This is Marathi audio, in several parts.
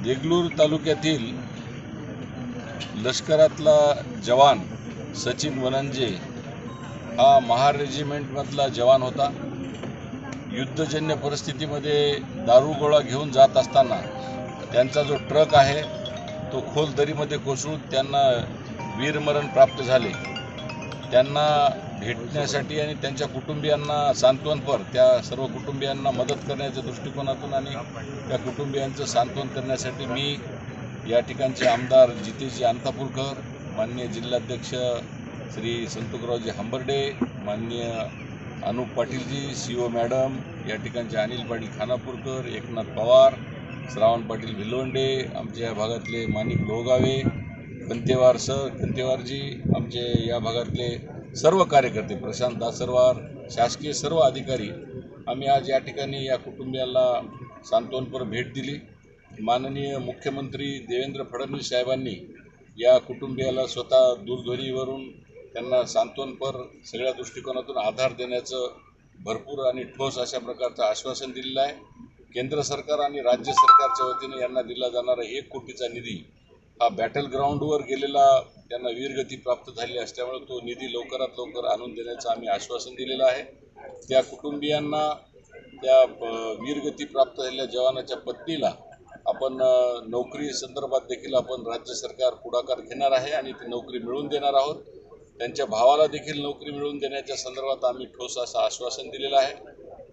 देगलूर तालुक्यातील लष्करातला जवान सचिन वनंजे हा महार रेजिमेंटमधला जवान होता। युद्धजन्य परिस्थितीमध्ये दारू गोळा घेऊन जात असताना त्यांचा जो ट्रक आहे तो खोल दरीमध्ये कोसळून त्यांना वीरमरण प्राप्त झाले। त्यांना भेटण्यासाठी आणि त्यांच्या कुटुंबियांना सांत्वनपर त्या सर्व कुटुंबियांना मदत करण्याच्या दृष्टिकोनातून आणि त्या कुटुंबियांचं सांत्वन करण्यासाठी मी या ठिकाणचे आमदार जितेजी अंतापूरकर, माननीय जिल्हाध्यक्ष श्री संतोषरावजी हंबर्डे, माननीय अनुप पाटीलजी, सीओ मॅडम, या ठिकाणचे अनिल पाटील खानापूरकर, एकनाथ पवार, श्रावण पाटील भिलवंडे, आमच्या या भागातले माणिक लोहगावे, कंतेवार सर, कंतेवारजी, आमचे या भागातले सर्व कार्यकर्ते, प्रशांत दासरवार, शासकीय सर्व अधिकारी, आम्ही आज या ठिकाणी या कुटुंबियाला सांत्वनपर भेट दिली। माननीय मुख्यमंत्री देवेंद्र फडणवीस साहेबांनी या कुटुंबियाला स्वतः दूरध्वनीवरून त्यांना सांत्वनपर सगळ्या दृष्टिकोनातून आधार देण्याचं भरपूर आणि ठोस अशा प्रकारचं आश्वासन दिलेलं आहे। केंद्र सरकार आणि राज्य सरकारच्या वतीने यांना दिला जाणारा 1 कोटीचा निधी हा बॅटल ग्राउंडवर गेलेला त्यांना वीरगती प्राप्त झाली असल्यामुळे तो निधी लवकरात लवकर आणून देण्याचं आम्ही आश्वासन दिलेलं आहे। त्या कुटुंबियांना, त्या वीरगती प्राप्त झालेल्या जवानाच्या पत्नीला आपण नोकरी संदर्भात देखील आपण राज्य सरकार पुढाकार घेणार आहे आणि ती नोकरी मिळवून देणार आहोत। त्यांच्या भावाला देखील नोकरी मिळवून देण्याच्या संदर्भात आम्ही ठोस असं आश्वासन दिलेलं आहे।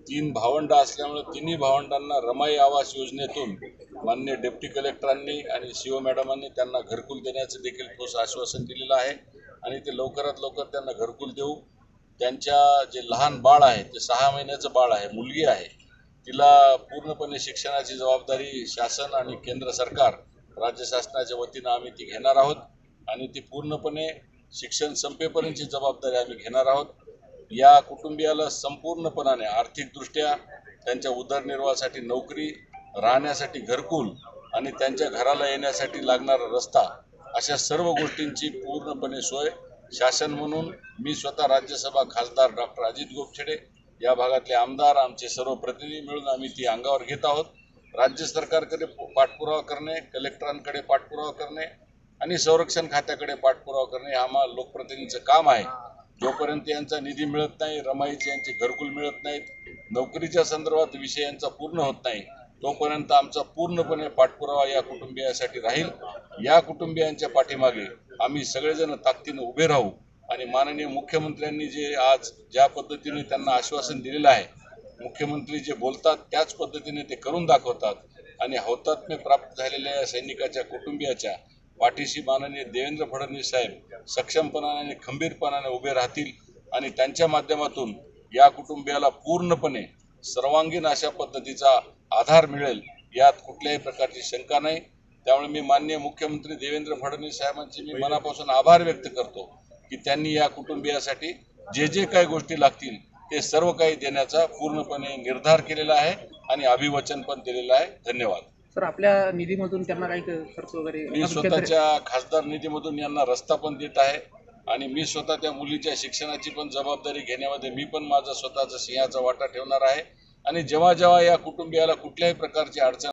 3 भावंड असल्यामुळे तिन्ही भावंडांना रमाई आवास योजनेतून माननीय डेप्टी कलेक्टरांनी आणि सीओ मॅडमांनी त्यांना घरकुल देण्याचं देखील ठोस आश्वासन दिलेलं आहे आणि ते लवकरात लवकर त्यांना घरकुल देऊ। त्यांच्या जे लहान बाळ आहे, ते 6 महिन्याचं बाळ आहे, मुलगी आहे, तिला पूर्णपणे शिक्षणाची जबाबदारी शासन आणि केंद्र सरकार, राज्य शासनाच्या वतीनं आम्ही ती घेणार आहोत आणि ती पूर्णपणे शिक्षण संपेपर्यंतची जबाबदारी आम्ही घेणार आहोत। या कुटुंबियाला संपूर्णपणाने आर्थिकदृष्ट्या त्यांच्या उदरनिर्वाहासाठी नोकरी, राहण्यासाठी घरकुल आणि त्यांच्या घराला येण्यासाठी लागणारा रस्ता, अशा सर्व गोष्टींची पूर्णपणे सोय शासन म्हणून मी स्वतः राज्यसभा खासदार डॉक्टर अजित गोपछडे, या भागातले आमदार, आमचे सर्व प्रतिनिधी मिळून आम्ही ती अंगावर घेत आहोत। राज्य सरकारकडे पाठपुरावा करणे, कलेक्टरांकडे पाठपुरावा करणे आणि संरक्षण खात्याकडे पाठपुरावा करणे हा आम्हा लोकप्रतिनिधींचं काम आहे। जोपर्यंत यांचा निधी मिळत नाही, रमाईचे यांचे घरकुल मिळत नाहीत, नोकरीच्या संदर्भात विषय यांचा पूर्ण होत नाही, तोपर्यंत आमचा पूर्णपणे पाठपुरावा या कुटुंबियांसाठी राहील। या कुटुंबियांच्या पाठीमागे आम्ही सगळेजण ताकदीने उभे राहू आणि माननीय मुख्यमंत्र्यांनी जे आज ज्या पद्धतीने त्यांना आश्वासन दिलेलं आहे, मुख्यमंत्री जे बोलतात त्याच पद्धतीने ते करून दाखवतात आणि हौतात्म्य प्राप्त झालेल्या सैनिकाच्या कुटुंबियाच्या पाठीशी माननीय देवेंद्र फडणवीस साहेब सक्षमपणाने आणि खंबीरपणाने उभे राहतील आणि त्यांच्या माध्यमातून या कुटुंबियाला पूर्णपणे सर्वांगीण अशा पद्धतीचा आधार मिळेल, यात कुठल्याही प्रकारची शंका नाही। त्यामुळे मी माननीय मुख्यमंत्री देवेंद्र फडणवीस साहेबांचे मी मनापासून आभार व्यक्त करतो की त्यांनी या कुटुंबियासाठी जे काही गोष्टी लागतील ते सर्व काही देण्याचा पूर्णपणे निर्धार केलेला आहे आणि अभिवचन पण दिलेलं आहे। धन्यवाद सर। आपल्या निधीमधून त्यांना काही खर्च वगैरे मी स्वतःच्या खासदार निधीमधून यांना रस्ता पण देत आहे आणि मी स्वतः त्या मुलीच्या शिक्षणाची पण जबाबदारी घेण्यामध्ये मी पण माझा स्वतःचा सिंहाचा वाटा ठेवणार आहे आणि जेव्हा जेव्हा या कुटुंबियाला कुठल्याही प्रकारची अडचण